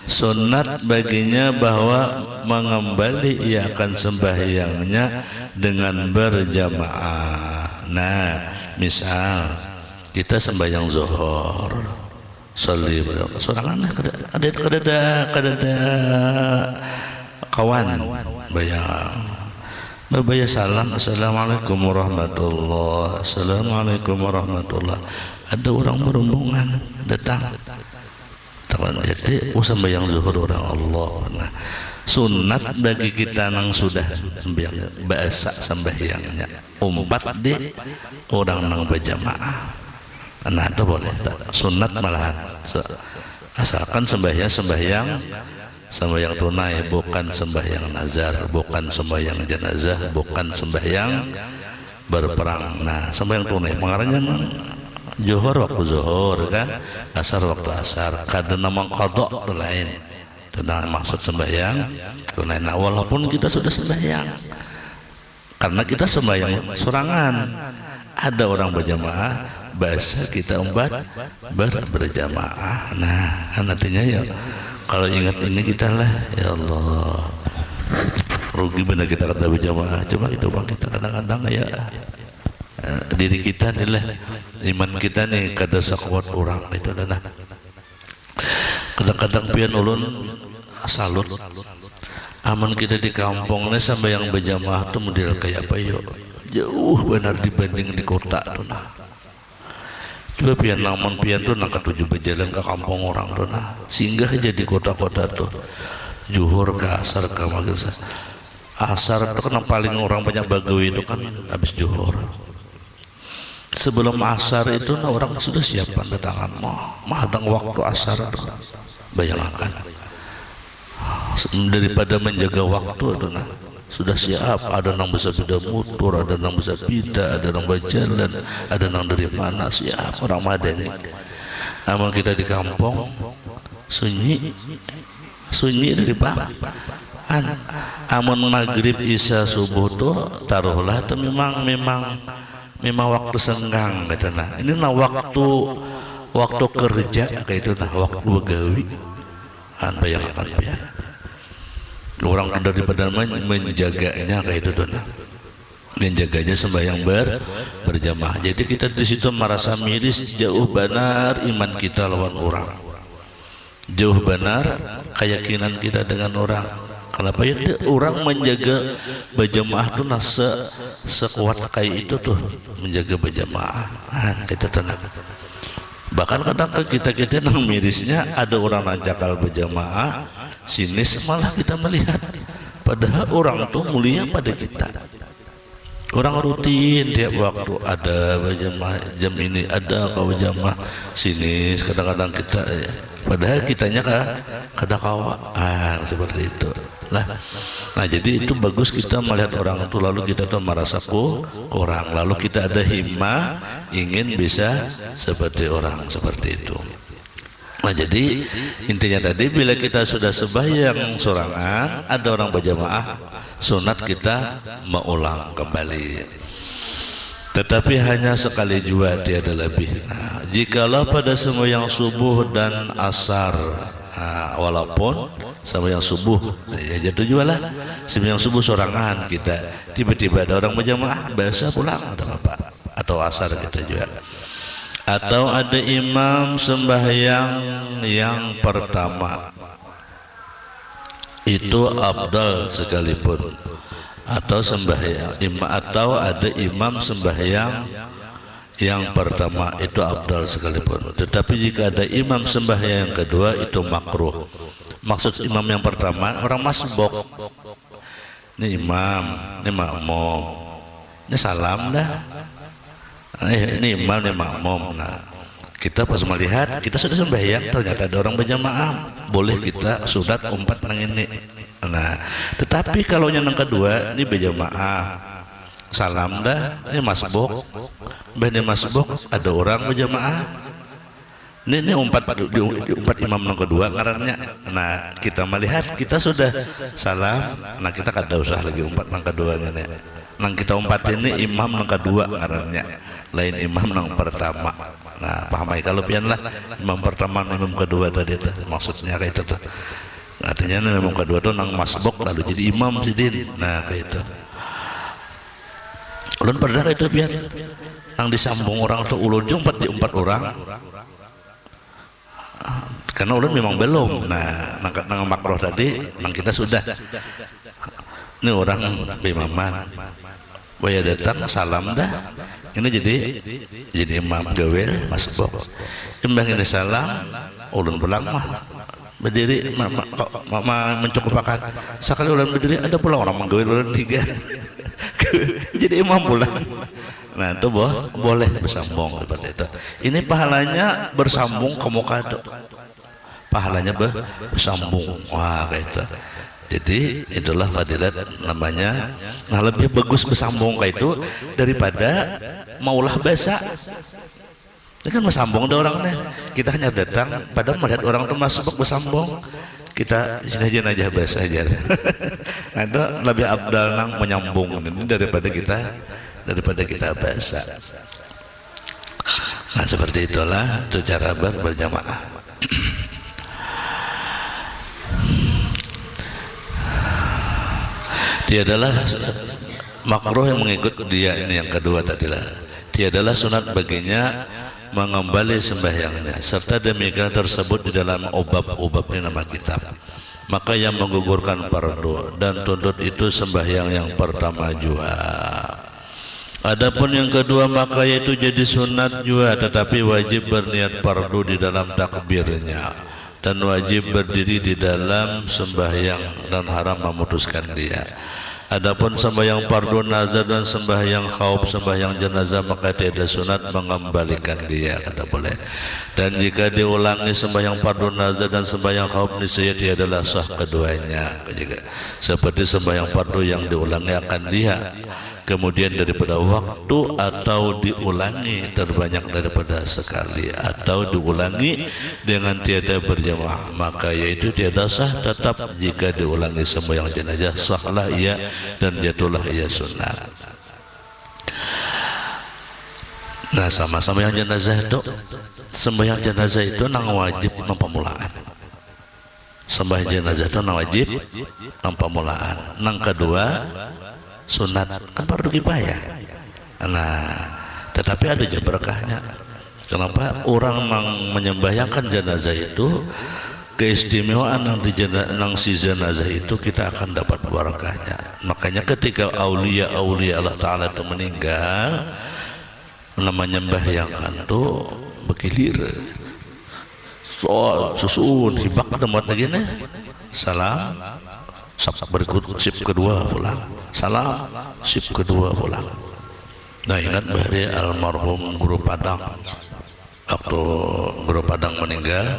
sunat baginya bahwa mengembali ia akan sembahyangnya dengan berjamaah. Nah, misal kita sembahyang zuhur, sholli sorangan kada kawan bayang salam, assalamualaikum warahmatullah, assalamualaikum warahmatullah. Ada orang berombongan datang, jadi sembahyang zuhur orang Allah. Nah, sunat bagi kita nang sudah sembahyang bahasa sembahyangnya umpat di orang nang berjamaah. Nah, itu boleh sunat malahan, asalkan sembahyang tunai, bukan sembahyang nazar, bukan sembahyang jenazah, bukan sembahyang berperang. Nah, sembahyang tunai mengarahnya zuhur waktu zuhur kan, asar waktu asar, kadang nama qadha lain. Tentang maksud sembahyang tunai. Nah, walaupun kita sudah sembahyang, karena kita sembahyang sorangan, ada orang berjamaah, bahasa kita umbat berjamaah. Nah, artinya ya kalau ingat ini kita lah, ya Allah, rugi benar kita kata berjamaah. Cuma itu bang, kita kadang-kadang ya diri kita nih lah, iman kita nih kada sekuat orang itu dah. Kadang-kadang pian ulun salut, aman kita di kampung nih sampai yang berjamaah tuh model kayak apa yuk, jauh benar dibanding di kota tuh nah. Coba pian namun pian tuh nak tujuh berjalan ke kampung orang tuh nah, singgah aja di kota-kota tuh, zuhur ke asar ke maghrib. Asar itu kan paling orang banyak bagawi itu kan habis zuhur. Sebelum asar itu nah, orang sudah siapkan datangan mahadang waktu asar. Bayangkan daripada menjaga waktu itu nah, sudah siap, ada nang bisa sepeda motor, ada nang bisa pita, ada nang berjalan, ada nang dari mana, siap orang madani. Amal kita di kampung sunyi dari bang. Amun maghrib isya subuh tuh taruhlah itu memang waktu senggang gitu nah. Ini nah waktu kerja kayak itu nah, waktu begawi. Bayangkan ya. Orang daripada menjaganya kayak itu tuh nah. Menjaganya sembahyang berjamaah. Jadi kita di situ merasa miris, jauh benar iman kita lawan orang. Jauh benar keyakinan kita dengan orang. Kenapa ya orang menjaga berjamaah tuh nasa sekuat kayak itu tuh, menjaga berjamaah. Kita tenang. Bahkan kadang kita nang mirisnya ada orang najakal berjamaah, sinis malah kita melihat. Padahal orang tuh mulia pada kita. Orang rutin tiap waktu ada berjamaah, jam ini ada kau berjamaah, sinis kadang-kadang kita. Padahal kitanya kada kawaan seperti itu. Nah, jadi itu bagus kita melihat orang itu lalu kita tuh merasa kurang, lalu kita ada himmah ingin bisa seperti orang seperti itu. Nah, jadi intinya tadi bila kita sudah sembahyang sorangan, ada orang berjamaah, sunat kita mengulang kembali. Tetapi hanya sekali jua, tiada lebih. Nah, jikalau pada sembahyang subuh dan asar, walaupun sembahyang subuh ya jatuh juga lah, sembahyang subuh sorangan kita, tiba-tiba ada orang berjamaah, bahasa pulang ada apa, atau asar kita juga, atau ada imam sembahyang yang pertama itu abdal sekalipun, atau sembahyang atau ada imam sembahyang yang pertama itu abdal sekalipun. Tetapi jika ada imam sembahyang yang kedua itu makruh. Maksud imam yang pertama orang masbuk. Ini imam, ini makmum, ini salam dah. Ini imam, ini makmum. Nah, kita pas melihat kita sudah sembahyang, ternyata ada orang berjamaah, boleh kita sudat umpat nang ini. Nah, tetapi kalau yang kedua ini berjamaah, salam dah, ini masbuk, ini masbuk, ada orang berjamaah. Ini umpat imam yang kedua ngarannya. Nah, kita melihat kita sudah salam, nah kita kada usah lagi umpat yang kedua ini. nang kita umpat ini imam nang kedua ngarannya, lain imam nang pertama. Nah paham ya kalau pian lah imam pertama imam kedua tadi tuh maksudnya kayak itu tuh, artinya imam kedua tuh nang masbuk lalu jadi imam sidin. Nah kayak itu ulun pernah kayak itu pian nang disambung orang tuh ulun jumpat di umpat orang karena ulun memang belum. Nah nang makroh tadi nang kita sudah ini orang bimaman waya datang salam dah ini jadi imam gawel masbuk imbang ini salam ulun pulang mah berdiri mencukupakan sekali ulun berdiri ada pula orang menggawel ulun tiga jadi imam pulang. Nah itu boleh bersambung seperti itu. Ini pahalanya bersambung ke muka itu, pahalanya bersambung. Wah kayak itu. Jadi itulah fadilat namanya. Nah lebih bagus bersambung kayak itu daripada maulah basa. Ini kan bersambung ada orangnya. Kita hanya datang pada melihat orang itu masuk bersambung. Kita sini aja basa aja. Nah itu lebih abdal nang menyambung ini daripada kita basa. Nah seperti itulah itu cara berjamaah. Dia adalah makruh yang mengikut dia ini yang kedua tadilah. Dia adalah sunat baginya mengembali sembahyangnya serta demikian tersebut di dalam obab ini nama kitab. Maka yang menggugurkan fardu dan tuntut itu sembahyang yang pertama juga. Adapun yang kedua maka yaitu jadi sunat juga tetapi wajib berniat fardu di dalam takbirnya dan wajib berdiri di dalam sembahyang dan haram memutuskan dia. Adapun sembahyang fardu nazar dan sembahyang khauf sembahyang jenazah maka tiada sunat mengembalikan dia, kata boleh. Dan jika diulangi sembahyang fardu nazar dan sembahyang khauf niscaya tiadalah sah keduanya. Seperti sembahyang fardu yang diulangi akan dia kemudian daripada waktu atau diulangi terbanyak daripada sekali atau diulangi dengan tiada berjamaah maka yaitu tiada sah tetap jika diulangi sembahyang jenazah sahlah ia dan jatuhlah ia sunat. Nah sama-sama yang jenazah itu sembahyang jenazah itu nang wajib nang pemulaan. Sembahyang jenazah itu nang wajib nang pemulaan. Nang kedua sunat kan fardu kifayah. Nah tetapi ada juga berkahnya. Kenapa orang yang menyembahyangkan jenazah itu keistimewaan nang si jenazah itu kita akan dapat berkahnya. Makanya ketika aulia Allah Ta'ala itu meninggal namanya membahyangkan tuh bekilir soal susun hibak ada muat lagi nih salam sabsak berikut sip kedua pulang salam sip kedua pulang. Nah ingat bahari almarhum Guru Padang waktu Guru Padang meninggal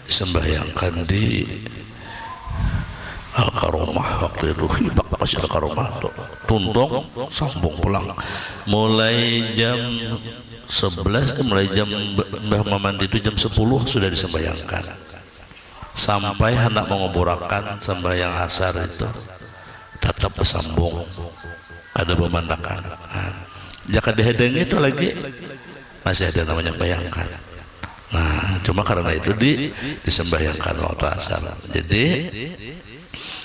disembahyangkan di Al-Karomah waktu itu hibak kasih Al-Karomah tuntung sambung pulang mulai jam 11 mulai jam Mbah Mamandi itu jam 10 sudah disembahyangkan sampai hendak mengoborakan sembahyang asar itu tetap bersambung ada pemandangan. Nah, jika dihedeng itu lagi masih ada namanya bayangkan. Nah cuma karena itu disembahyangkan waktu asar. Jadi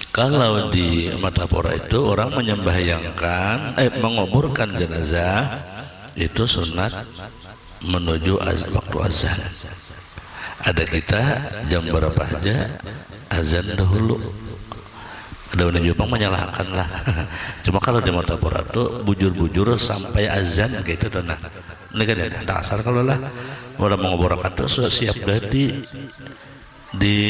kalau di Madhapura itu orang menyembahyangkan mengoborkan jenazah itu sunat menuju waktu azan. Ada kita jam berapa aja azan dahulu. Ada orang Jepang menyalahkan lah. Cuma kalau di Madhapura itu bujur-bujur sampai azan gitu dan nah. Ini kan ada asar kalau lah udah mengoborkan terus siap di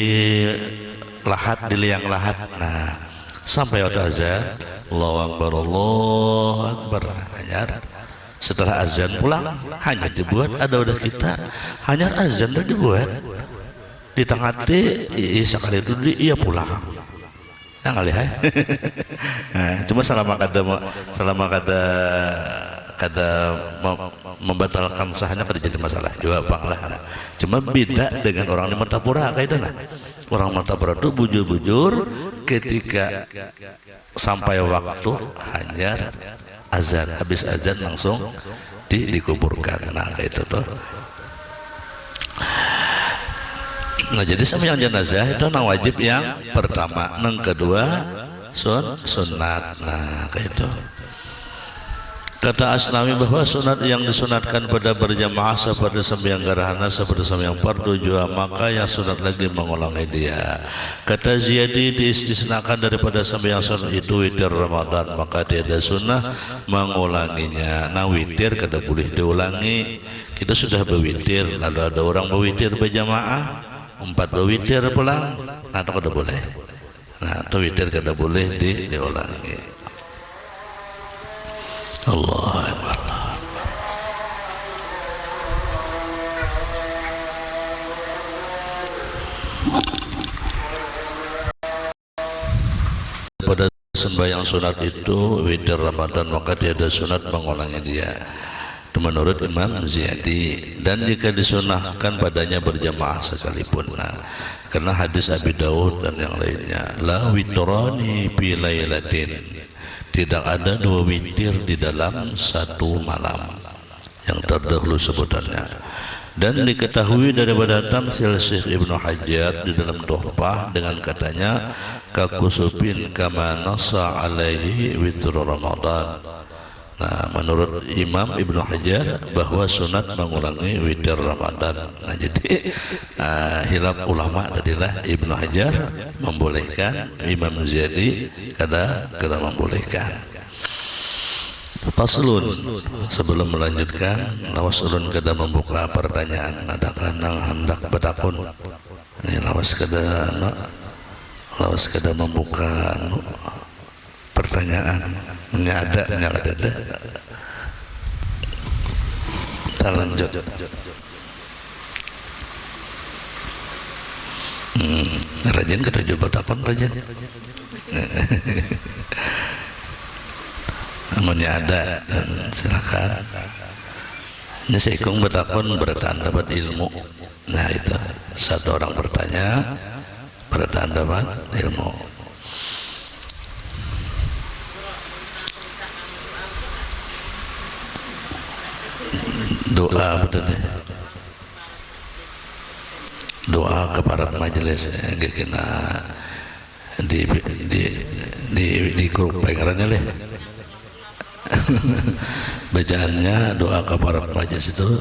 lahat di liang lahat. Nah sampai ada azan Allahu Akbar Allahu Akbar hanyar. Setelah azan pulang hanya dibuat ada udah kita hanya azan udah dibuat di tengah sekali itu iya pulang nah kali hai. Nah, cuma selama kada membatalkan sahnya kada jadi masalah juga bang lah. Cuma beda dengan orang di Madhapura kayak itu lah. Orang Madhapura itu bujur-bujur ketika sampai waktu hanyar azan, habis azan langsung dikuburkan. Nah itu tuh. Nah jadi sembahyang jenazah itu nang wajib yang pertama, nang kedua sunat. Nah kayak itu. Kata Asnawi bahwa sunat yang disunatkan pada berjamaah seperti sembahyang gerhana, seperti sembahyang fardu jua, maka yang sunat lagi mengulangi dia. Kata Ziyadi diistisnakan daripada sembahyang sunat itu witir Ramadan, maka tiada sunnah mengulanginya. Nah witir kada boleh diulangi. Kita sudah berwitir, lalu ada orang berwitir berjamaah 4 berwitir pulang, nah itu kada boleh. Nah itu witir kada boleh diulangi. Allah Akbar. Pada sembahyang sunat itu witir Ramadan, maka tiada sunat mengulangi dia. Itu menurut Imam Ziyadi. Dan jika disunahkan padanya berjamaah sekalipun. Nah, karena hadis Abi Dawud dan yang lainnya, la witrani fi lailatin, tidak ada 2 witir di dalam satu malam, yang terdahulu sebutannya. Dan diketahui daripada tamsil Syekh Ibnu Hajar di dalam Tuhfah dengan katanya kakusupin kama nassa alaihi witr Ramadan. Nah menurut Imam Ibnu Hajar bahwa sunat mengulangi witir Ramadan. Nah jadi hilaf ulama tadilah Ibnu Hajar membolehkan, Imam Ziyadi kada membolehkan. Faslun, sebelum melanjutkan lawas ulun kada membuka pertanyaan, adakah nang hendak bertakun. Ini lawas kada membuka pertanyaan. Ini ada. Kita lanjut. Rajin kada coba takon rajin. Amunnya ada, silakan. Ini seikung bertakon bertanda dapat ilmu. Nah itu satu orang bertanya bertanda dapat ilmu. Doa betul deh. Doa kepada majelis kena di grup pengarannya leh. Bacaannya doa kepada majelis itu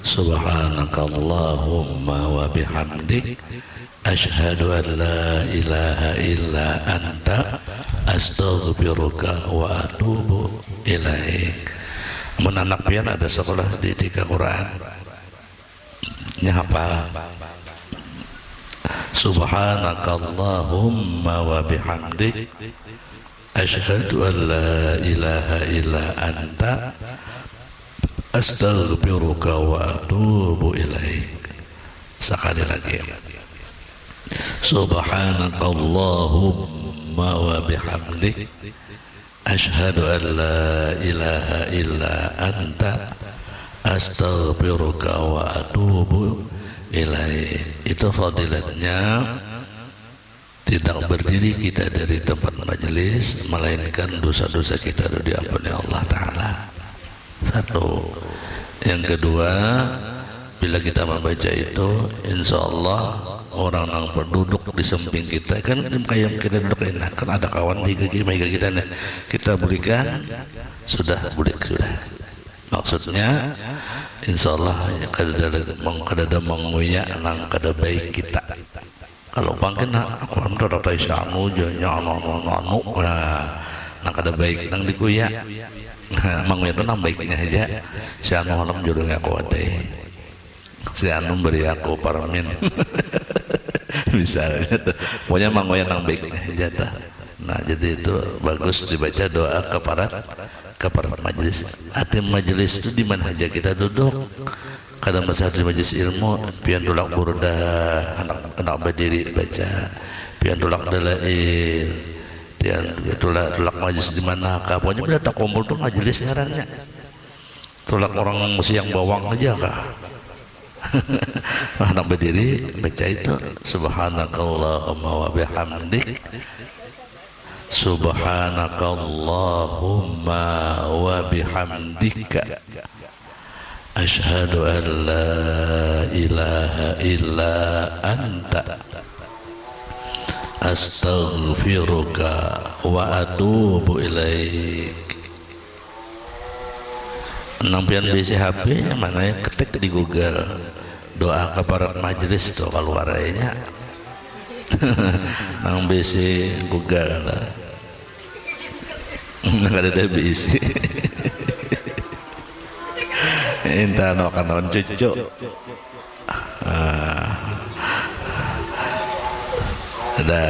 subhanakallahumma wa bihamdik asyhadu an la ilaha illa anta astaghfiruka wa atubu ilaik. Menanak pian ada sekolah di 3 Quran nya hafal subhanakallahumma wa bihamdik asyhadu an la ilaha illa anta astaghfiruka wa atubu ilaik. Sekali lagi subhanakallahumma wa bihamdik asyhadu an la ilaha illa anta astaghfiruka wa atubu ilaik. Itu fadilatnya tidak berdiri kita dari tempat majelis, melainkan dosa-dosa kita diampuni Allah Ta'ala. Satu. Yang kedua, bila kita membaca itu, insya Allah orang yang berduduk di samping kita kan kayak kita duduk enak, kan ada kawan di gigi kita nih, kita berikan sudah maksudnya insya Allah kada ada menguyak nang kada baik kita. Kalau pangkin aku amda rata isyamu janya anu nang kada baik nang dikuyak menguyak itu nang baiknya aja. Si anu malam jodohnya aku ada, si anu beri aku parmin misalnya pokoknya menguyak nang baiknya aja dah. Nah jadi itu bagus dibaca doa kepada majelis. Arti majelis itu di mana aja kita duduk. Kadang besar di majelis ilmu, pian tulak burda, anak berdiri baca, pian tulak dalail, pian tulak majelis di mana? Pokoknya bila tak kumpul tuh majelis ngarannya. Tulak orang siang bawang aja kah? Anak berdiri baca itu subhanakallahumma wa bihamdik subhanakallahumma wa bihamdika asyhadu an la ilaha illa anta astaghfiruka wa atubu ilaik. Nampian bisi HP yang mana ketik di Google doa kaparat majelis itu keluarnya nang bisi Google lah nggak ada bisi inta no kanon cucu ada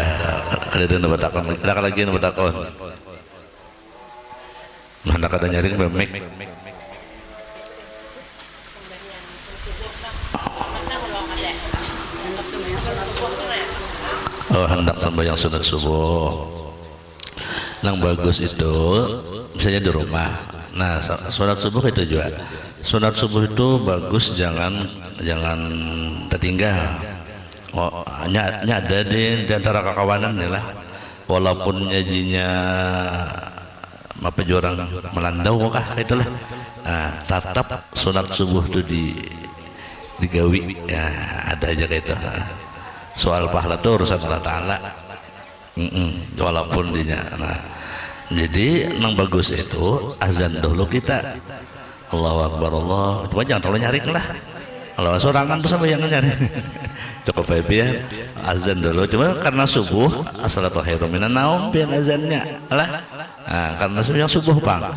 yang bertakon ada lagi yang bertakon mana kada nyaring bemik oh hendak sembahyang sunat subuh yang bagus itu misalnya di rumah. Nah sunat subuh itu juga sunat subuh itu bagus jangan tertinggal. Oh, ada di antara kawanan nih lah walaupun nyajinya apa jorang melandau kah itulah. Nah tetap sunat subuh itu digawi ya ada aja kayak itu. Soal pahala itu urusan Allah Ta'ala walaupun dinya. Nah jadi yang bagus itu azan dulu kita Allahu Akbar Allah cuma jangan terlalu nyaring lah kalau sorangan tuh sama yang nyari cukup happy ya azan dulu cuma karena subuh as-salatu khairum minan naum pian azannya lah. Nah karena yang subuh pang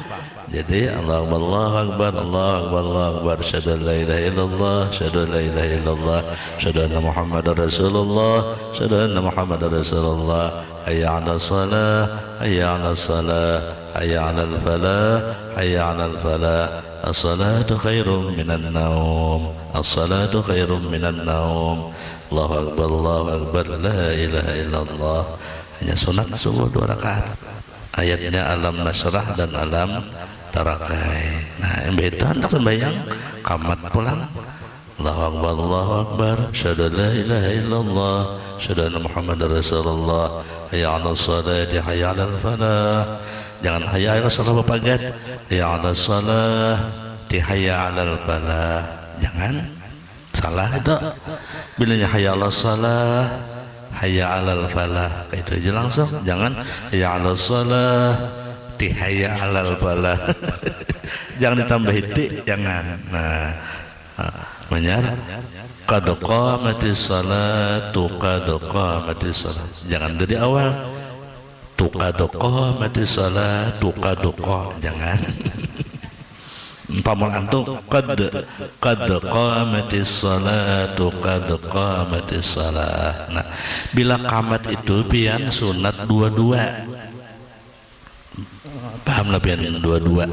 jadi Allahu Akbar Allahu Akbar Allahu Akbar asyhadu an la ilaha illallah asyhadu an la ilaha illallah asyhadu anna Muhammadar Rasulullah asyhadu anna Muhammadar Rasulullah hayya 'alas shalah hayya 'alas shalah hayya 'alal falah hayya 'alal falah as-salatu khairum minan naum as-salatu khairum minan naum Allahu Akbar la ilaha illallah. Hanya sunat subuh 2 rakaat ayatnya alam nasrah dan alam tarakai. Nah yang beda hendak sembahyang kamat pulang Allahu Akbar asyhadu an la ilaha illallah asyhadu anna Muhammadar Rasulullah hayya 'alas salati hayya 'alal falah. Jangan hayya 'alas salah bapagat hayya 'alas salah hayya 'alal falah. Jangan salah itu bilanya hayya 'alas salah hayya 'alal falah itu aja langsung. Jangan hayya 'alas salah hayya 'alal falah jangan ditambah ti jangan. Nah menyar qad qamatis salatu qad qamatis salat jangan dari awal tu qad qamatis salatu qad jangan pamul antum qad qamatis salatu qad qamatis salat. Nah bila qamat itu pian sunat 22 paham lah pian 22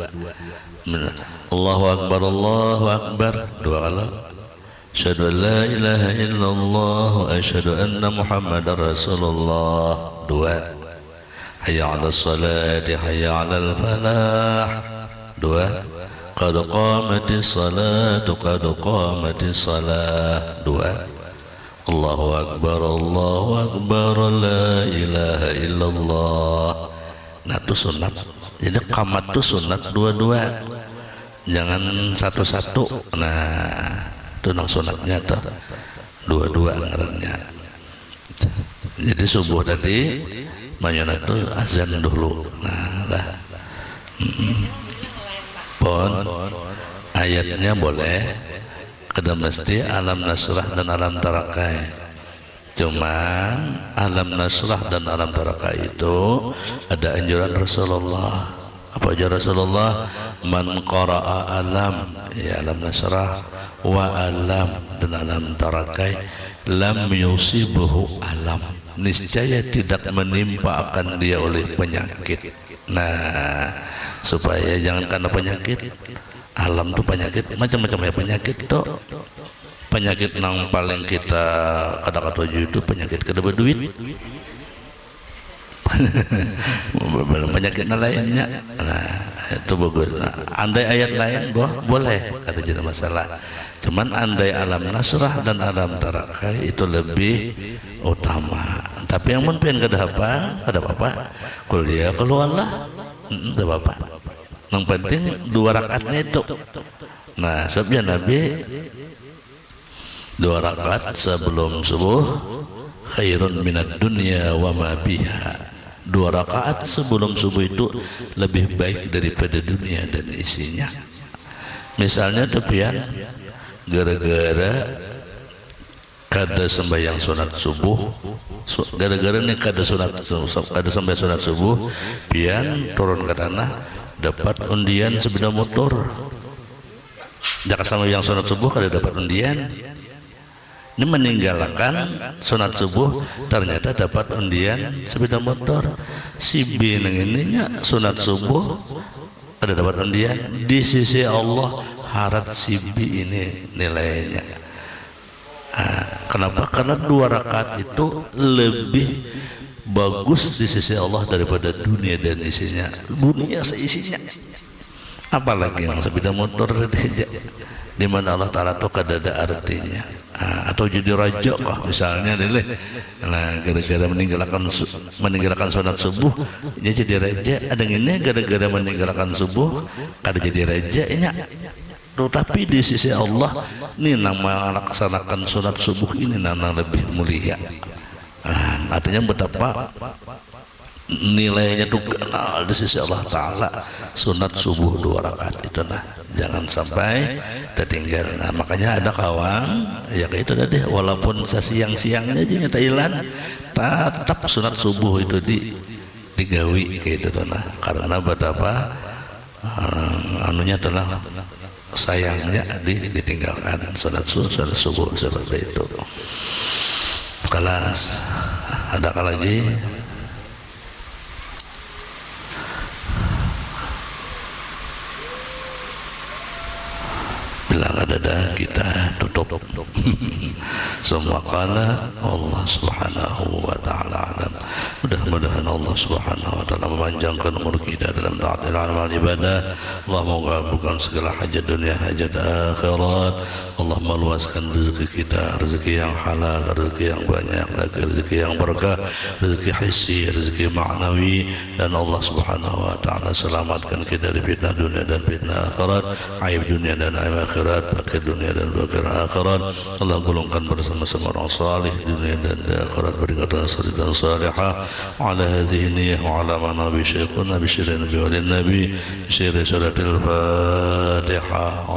Allahu Akbar 2 kali asyhadu an la ilaha illallah asyhadu anna Muhammadar Rasulullah 2 hayya 'alas salati hayya 'alal falah 2 qad qamatis salatu qad qamatis salah 2 Allahu Akbar la ilaha illallah. Nah itu sunat. Jadi qamat itu sunat 22 jangan satu-satu. Nah itu nang sunatnya tuh 22 ngarannya. Jadi subuh tadi mayona itu azan dulu. Nah lah pon ayatnya boleh kada mesti alam nasrah dan alam tarakai. Cuman alam nasrah dan alam tarakai itu ada anjuran Rasulullah. Apa aja Rasulullah? Man qara'a alam ya alam nasrah wa alam dan alam tarakai lam yusibuhu alam niscaya tidak menimpa akan dia oleh penyakit. Nah supaya jangan karena penyakit alam tuh penyakit macam-macam ya penyakit tuh. Penyakit nang paling kita kata-kata itu penyakit kada berduit penyakit lainnya. Nah itu bagus. Nah, andai ayat lain boleh kata jadi masalah. Cuman andai alam nasrah dan alam tarakai itu lebih utama. Tapi yang pengen kada apa, kuliah keluarlah, kada apa. Yang penting 2 rakaatnya itu. Nah, sebabnya Nabi 2 rakaat sebelum subuh khairun minad dunya wa ma biha. 2 rakaat sebelum subuh itu lebih baik daripada dunia dan isinya. Misalnya tepian gara-gara kada sembahyang sunat subuh, gara-gara nih kada sampai sunat subuh, pian turun ke tanah dapat undian sepeda motor. Jangan sembahyang sunat subuh kada dapat undian. Ini meninggalkan sunat subuh ternyata dapat undian sepeda motor. Si B nang ininya sunat subuh ada dapat undian di sisi Allah, harat si B ini nilainya. Kenapa? Karena 2 rakaat itu lebih bagus di sisi Allah daripada dunia dan isinya. Dunia seisinya. Apalagi yang sepeda motor di mana Allah Ta'ala itu kada ada artinya. Atau jadi raja kah misalnya deh. Nah, gara-gara meninggalkan sunat subuh dia jadi raja. Ada ini gara-gara meninggalkan subuh kada jadi raja ini. Tetapi di sisi Allah ini nama melaksanakan sunat subuh ini nana lebih mulia. Artinya betapa nilainya tuh kenal di sisi Allah Ta'ala sunat subuh 2 rakaat itu. Nah, jangan sampai tertinggal. Nah, makanya ada kawan ya kayak itu tadi, walaupun siang-siangnya aja Thailand tetap sunat subuh itu digawi kayak itu. Nah, karena betapa anunya adalah sayangnya ditinggalkan sunat subuh seperti itu. Kelas ada lagi. Bila ada kita tutup. Semua kala Allah Subhanahu wa Ta'ala alam. Mudah-mudahan Allah Subhanahu wa Ta'ala memanjangkan umur kita dalam taat dan amal ibadah. Allah mengabulkan segala hajat dunia, hajat akhirat. Allah meluaskan rezeki kita, rezeki yang halal, rezeki yang banyak, rezeki yang berkah, rezeki hissi, rezeki ma'nawi, dan Allah Subhanahu wa Ta'ala selamatkan kita dari fitnah dunia dan fitnah akhirat, aib dunia dan aib akhirat, pakai dunia dan pakai akhirat. Allah golongkan bersama-sama orang salih dunia dan akhirat, berikan salih dan salihah. Ala hadhihi niyyah wa ala ma nabi syekhuna bi syirin nabi wa nabi syirin suratil Fatihah.